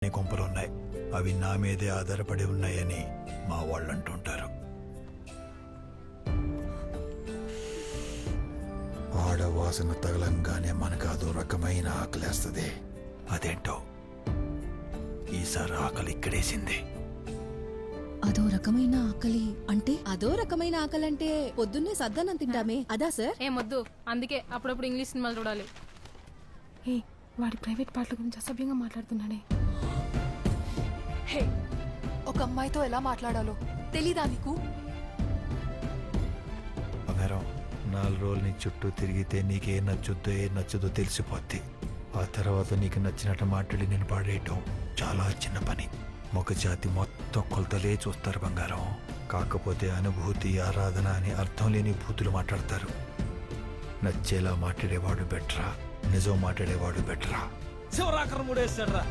కొంపలున్నాయి, అవి నా మీదే ఆధారపడి ఉన్నాయని మా వాళ్ళు అంటుంటారు. ఆడవాసన తగలంగానే మనకు అదో రకమైన ఆకలేస్తుంది. అదేంటో ఈసారి ఆకలి ఇక్కడేసింది. అదో రకమైన ఆకలి అంటే? అదో రకమైన ఆకలి అంటే పొద్దున్నే సద్దన్నం తింటామే అదా సార్? ఏమొద్దు, అందుకే అప్పుడప్పుడు ఇంగ్లీష్ సినిమాలు చూడాలి. ఏ వాడి ప్రైవేట్ పార్ట్ల గురించి అసభ్యంగా మాట్లాడుతున్నాడే. హే, ఒక అమ్మాయితో ఎలా మాట్లాడాలో తెలీదా నీకు? బంగారం, 4 రోజులు నీ చుట్టూ తిరిగితే నీకే నచ్చుద్దో ఏ నచ్చదో తెలిసిపోద్ది. ఆ తర్వాత నీకు నచ్చినట్టు మాట్లాడి నేను పాడేయటం చాలా చిన్న పని. ఒక జాతి మొత్తం కొలతలే చూస్తారు బంగారం. కాకపోతే అనుభూతి, ఆరాధన అని అర్థం లేని భూతులు మాట్లాడతారు. నచ్చేలా మాట్లాడేవాడు బెటరా, నిజం మాట్లాడేవాడు బెటరా? శివరాకరం మూడేస్తాడ్రా.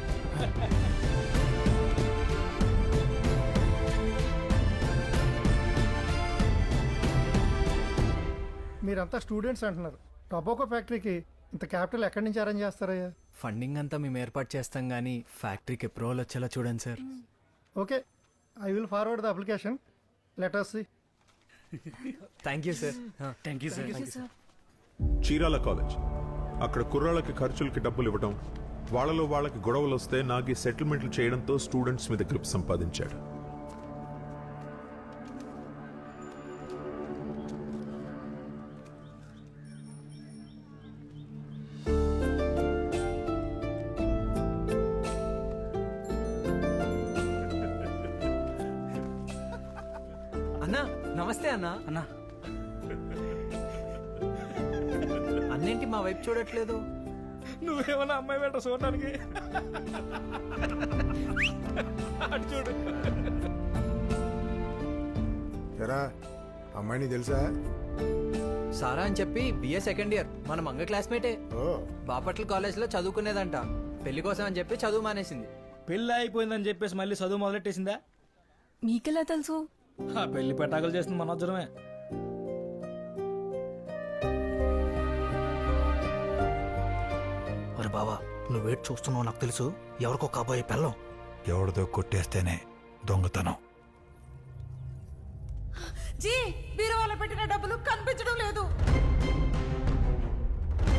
మీరంతా స్టూడెంట్స్ అంటున్నారు. టొబాకో ఫ్యాక్టరీకి ఇంత క్యాపిటల్ ఎక్కడి నుంచి అరేంజ్ చేస్తారయ్యా? ఫండింగ్ అంతా మేము ఏర్పాటు చేస్తాం గానీ ఫ్యాక్టరీకి అప్రూవల్ వచ్చేలా చూడండి sir. Okay, I will forward the application. Let us see. Thank you sir. Thank you sir. Chirala college. అక్కడ కుర్రాళ్ళకి ఖర్చులకి డబ్బులు ఇవ్వడం, వాళ్ళలో వాళ్ళకి గొడవలు వస్తే నాగి సెటిల్మెంట్లు చేయడంతో స్టూడెంట్స్ మీద గ్రిప్ సంపాదించాడు. అన్నా నమస్తే అన్నా. అన్నా అన్నేంటి మా వైపు చూడట్లేదు? నువ్వేమన్నా అమ్మాయి వెంట చూడడానికి అటు చూడు. ఎరా అమ్మాయిని తెలుసా? సారా అని చెప్పి బిఏ సెకండ్ ఇయర్, మన మంగ క్లాస్మేటే. ఓ బాపట్ల కాలేజ్ లో చదువుకునేదంట. పెళ్లి కోసం అని చెప్పి చదువు మానేసింది. పెళ్లి అయిపోయిందని చెప్పేసి మళ్ళీ చదువు మొదలెట్టేసిందా? మీకెలా తెలుసు? ఆ పెళ్లి పెటాకులు చేస్తుంది మనోజ్జరమే. మరి బావా, నువ్వేట్ చూస్తున్నావు నాకు తెలుసు. ఎవరికో కాబోయే పెళ్ళం. ఎవరిదో కొట్టేస్తేనే దొంగతనం. జీ, బీరువాలో పెట్టిన డబ్బులు కనిపించడం లేదు.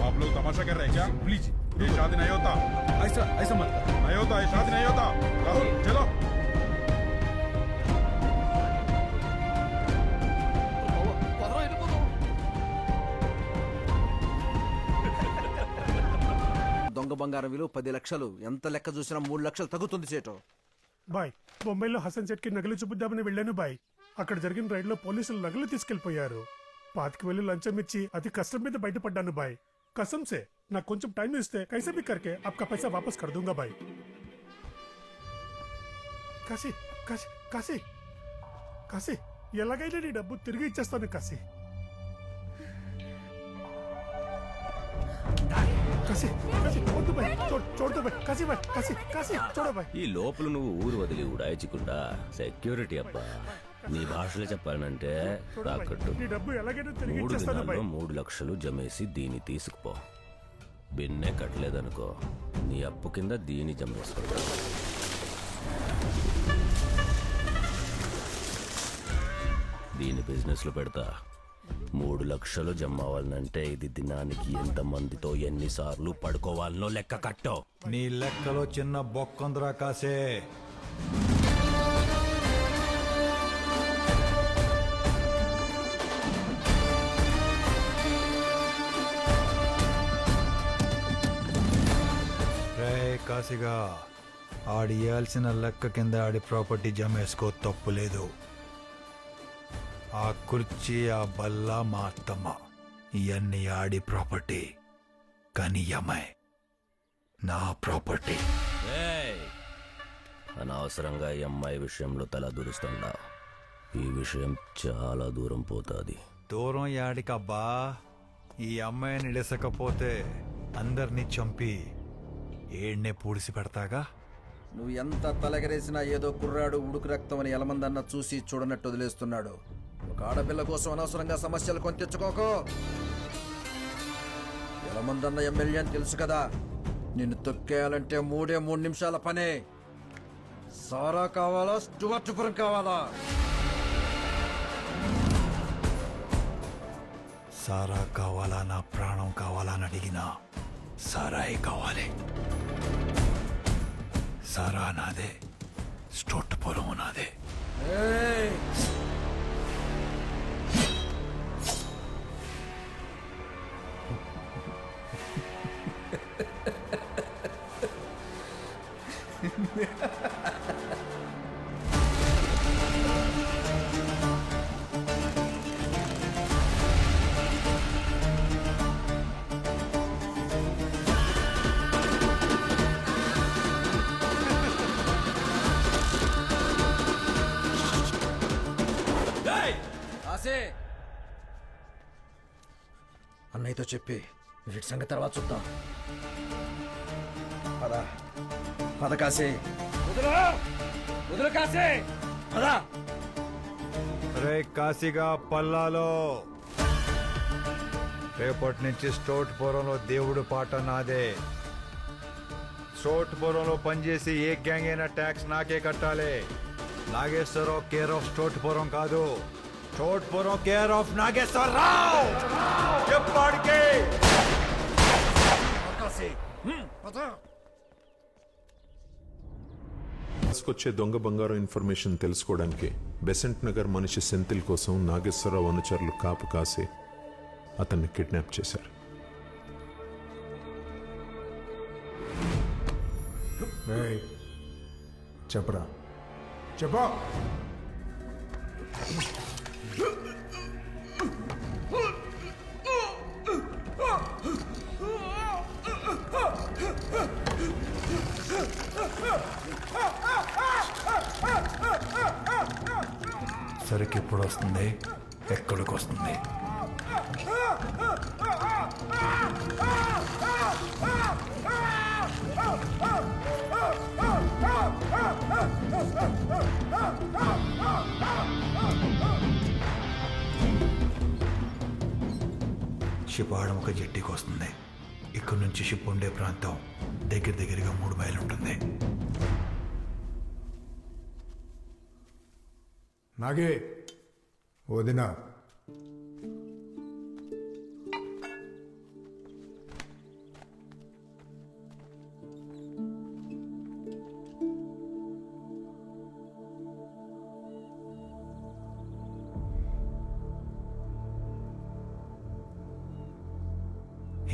आप लोग तमाशा कर रहे हैं क्या? प्लीज, ये शादी नहीं होता. ऐसा ऐसा मत कर. नहीं होता, ये शादी नहीं होता. राहुल चलो. దొంగ బంగారం విలువ 10 లక్షలు. ఎంత లెక్క చూసినా 3 లక్షలు తగ్గుతుంది చేటో. బాయ్, బొంబాయిలో హసన్ సెట్ కి నగలు చూపిద్దామని వెళ్ళాను బాయ్. అక్కడ జరిగిన రైడ్ లో పోలీసులు నగలు తీసుకెళ్లిపోయారు. 5 వేలు లంచం ఇచ్చి అతి కష్టం మీద బయటపడ్డాను బాయ్. कसम से నాకు కొంచెం టైం ఇస్తే कैसे भी करके आपका पैसा वापस कर दूंगा भाई. కాశీ కాశీ కాశీ కాశీ, ఎలాగైనా నీ డబ్బు తిరిగి ఇచ్చేస్తాను కాశీ. కాశీ కాశీ వద్దు భాయ్, చూడదు భాయ్. కాశీ భాయ్, కాశీ కాశీ చూడ భాయ్. ఈ లోపల నువ్వు ఊరు వదిలి ఉడాయించకుండా సెక్యూరిటీ అబ్బా. నీ భాషలో చెప్పాలంటే తాకట్టు. నీ డబ్బు ఎలాగైనా తిరిగి 3 ఇచ్చేస్తాను భాయ్. దినాల్లో 3 లక్షలు జమేసి దీన్ని తీసుకుపో. బిన్నే కట్టలేదనుకో, నీ అప్పు కింద దీన్ని జమేసుకుంటా. దీని బిజినెస్ లో పెడతా. 3 లక్షలు జమ అవ్వాలంటే ఇది దినానికి ఎంత మందితో ఎన్నిసార్లు పడుకోవాలనో లెక్క కట్టో. నీ లెక్కలో చిన్న బొక్కొందరా కాసే. రే కాశీగా, ఆడి ఇయ్యాల్సిన లెక్క కింద ఆడి ప్రాపర్టీ జమేసుకో, తప్పులేదు. ఆ కుర్చీ, ఆ బల్ల మా అత్తమ్మ, ఇవన్నీ ఆడి ప్రాపర్టీ. కానీ అమ్మాయి నా ప్రాపర్టీ. ఏయ్! అనవసరంగా ఈ అమ్మాయి విషయంలో తల దూరుస్తుండా. ఈ విషయం చాలా దూరం పోతాది. దూరం యాడికబ్బా. ఈ అమ్మాయిని ఇడసకపోతే అందరినీ చంపి ఏడ్నే పూడిసి పెడతాగా. నువ్వు ఎంత తలెగరేసినా ఏదో కుర్రాడు ఉడుకు రక్తం అని ఎలమందన్న చూసి చూడనట్టు వదిలేస్తున్నాడు. ఒక ఆడపిల్ల కోసం అనవసరంగా సమస్యలు కొని తెచ్చుకోకు. ఎలమందన్న ఎమ్మెల్యే అని తెలుసు కదా. నిన్ను తొక్కేయాలంటే 3 నిమిషాల పనే. సారా కావాలా స్టువర్ట్పురం కావాలా? సారా కావాలా నా ప్రాణం కావాలా అని అడిగినా సారాయి కావాలి. సారా నాదే, స్టోట్ పొలం నాదే. ఏయ్! ఆసే! అన్నయ్యతో చెప్పి వీటి సంగతి తర్వాత చూద్దాం. పదా పద కాసే. వదులు కాసే, పదా. రే కాశీగా పల్లాలో రేపటి నుంచి స్టోట్ పొలంలో దేవుడు పాట నాదే. స్టోట్ పొలంలో పనిచేసి ఏ గ్యాంగ్ అయినా ట్యాక్స్ నాకే కట్టాలి. నాగేశ్వరరావు కేర్ ఆఫ్ స్టోట్ పొలం కాదు, స్టోట్ పొలం కేర్ ఆఫ్ నాగేశ్వరరావు. ఎప్పటికీ తీసుకొచ్చే దొంగ బంగారం ఇన్ఫర్మేషన్ తెలుసుకోవడానికి బెసెంట్ నగర్ మనిషి సెంతిల్ కోసం నాగేశ్వరరావు అనుచరులు కాపు కాసి అతన్ని కిడ్నాప్ చేశారు. చెప్పరా, చెప్పా. సరికి ఎప్పుడు వస్తుంది, ఎక్కడికి వస్తుంది? షిప్ ఆడముక జట్టికి వస్తుంది. ఇక్కడి నుంచి షిప్ ఉండే ప్రాంతం దగ్గరగా 3 మైళ్ళు ఉంటుంది. నాగే వదినా,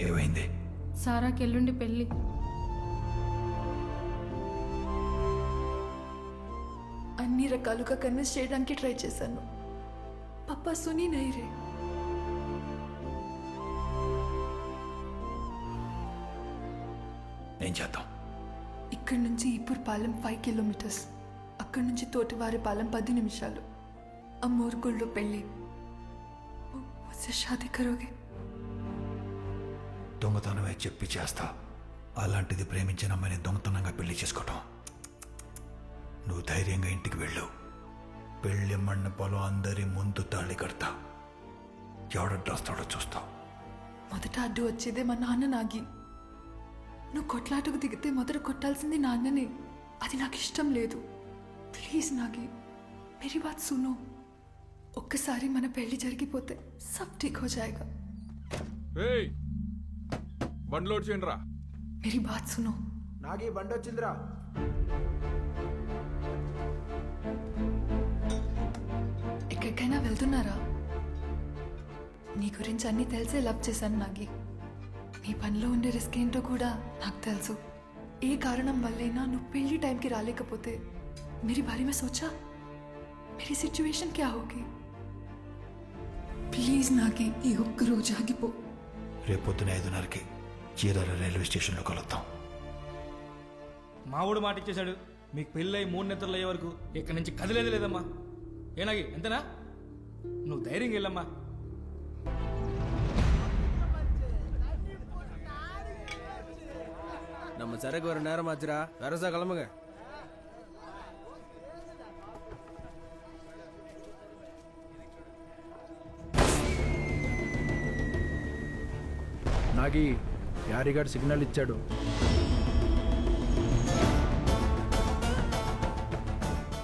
ఏమైంది? సారాకి ఎల్లుండి పెళ్ళి. అన్ని రకాలుగా కన్విన్స్ చేయడానికి ట్రై చేశాను. పప్పా సునీ నైరే. ఏం చేద్దాం? ఇక్కడి నుంచి ఈపూర్ పాలెం 5 కిలోమీటర్స్, అక్కడి నుంచి తోటివారి పాలెం 10 నిమిషాలు. ఆ మూర్గుళ్ళో పెళ్ళి. ముझसे शादी करोगे? దొంగతనమే చెప్పి చేస్తా. అలాంటిది ప్రేమించిన అమ్మాయిని దొంగతనంగా పెళ్లి చేసుకోవటం. నువ్వు ధైర్యంగా ఇంటికి వెళ్ళు. పెళ్లి మన్న పొలం అందరి ముందు తాళి కడతా. ఎవడొస్తాడో చూస్తా. మొదట అడ్డు వచ్చేదే మా నాన్న నాగి. నువ్వు కొట్లాటకు దిగితే మొదట కొట్టాల్సింది నాన్ననే. అది నాకు ఇష్టం లేదు. ప్లీజ్ నాగి, మేరీ బాత్ సునో. ఒక్కసారి మన పెళ్లి జరిగిపోతే సబ్ ఠీక్ హో జాయేగా. బండి లోడ్ చేయండి రా. మేరీ బాత్ సునో. నాగి బండి వచ్చిందిరా. ఎక్కడికైనా వెళ్తున్నారా? నీ గురించి అన్నీ తెలిసే లవ్ చేశాను నాగి. నీ పనిలో ఉండే రిస్క్ ఏంటో కూడా నాకు తెలుసు. ఏ కారణం వల్లైనా నువ్వు పెళ్లి టైంకి రాలేకపోతే मेरी बारे में सोचा? मेरी सिचुएशन क्या होगी? ప్లీజ్ నాగి, ఈ ఒక్క రోజు ఆగిపో. రేపొద్దున 5:30కి చీరాల రైల్వే స్టేషన్లో కలుద్దాం. మావుడు మాట ఇచ్చేశాడు. మీకు పెళ్ళై 3 నిద్రలు అయ్యే వరకు ఇక్కడి నుంచి కదిలేదు లేదమ్మా. ఏనాగి ఎంతనా? నువ్వు ధైర్యంగా వెళ్ళమ్మా. நம்ம சரக்கு ஒரு நேரம் ஆச்சுரா, வரசா கிளம்புங்க. నాగి యారిగాడు సిగ్నల్ ఇచ్చాడు.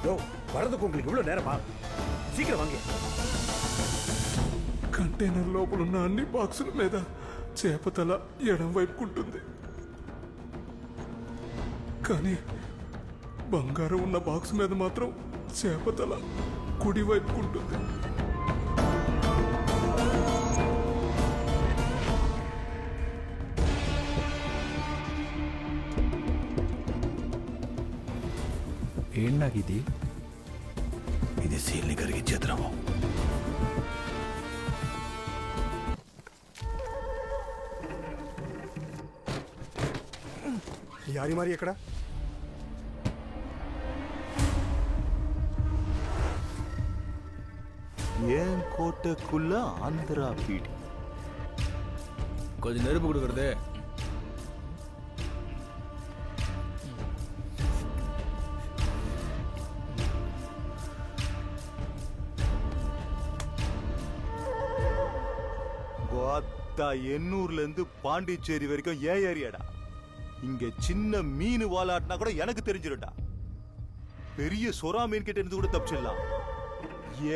யோ வரதுக்கு உங்களுக்கு இவ்வளவு நேரமா? சீக்கிரம் வாங்க. కంటైనర్ లోపల ఉన్న అన్ని బాక్సుల మీద చేపతల ఎడం వైపుకుంటుంది, కానీ బంగారం ఉన్న బాక్స్ మీద మాత్రం చేపతల కుడి వైపుకుంటుంది. ఏంటి నాకు ఇది సీల్ని కరిగించేద్రాము. యారి మరి ఎక్కడ? ఏం కోటకుల్ల ఆంధ్ర పీడి. கொஞ்சம் நெருப்பு கொடுக்கறது. எண்ணூர்ல இருந்து பாண்டிச்சேரி வரைக்கும் ஏன் ஏரியாடா? இங்க சின்ன மீன் வாலாட்டினா கூட எனக்கு தெரிஞ்சிருடா. பெரிய சொரா மீன் கிட்ட இருந்து கூட தப்பிச்சிடலாம்.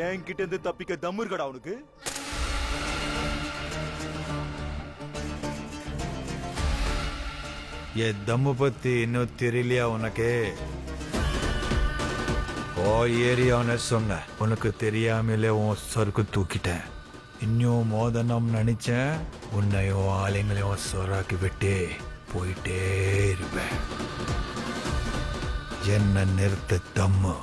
ஏன் கிட்ட இருந்து தப்பிக்க தம்மு இருக்கடா அவனுக்கு? ये दम पत्ती इन्नू तेरिलिया उनके ओ ஏரியா உன சொன்ன உனக்கு தெரியாமலே உன் சருக்கு தூக்கிட்டேன். இன்னும் மோதனம் நினைச்சேன், உன்னையும் ஆளுங்களையும் சொராக்கி விட்டு போயிட்டே இருப்பேன். என்ன நிறுத்த தம்மு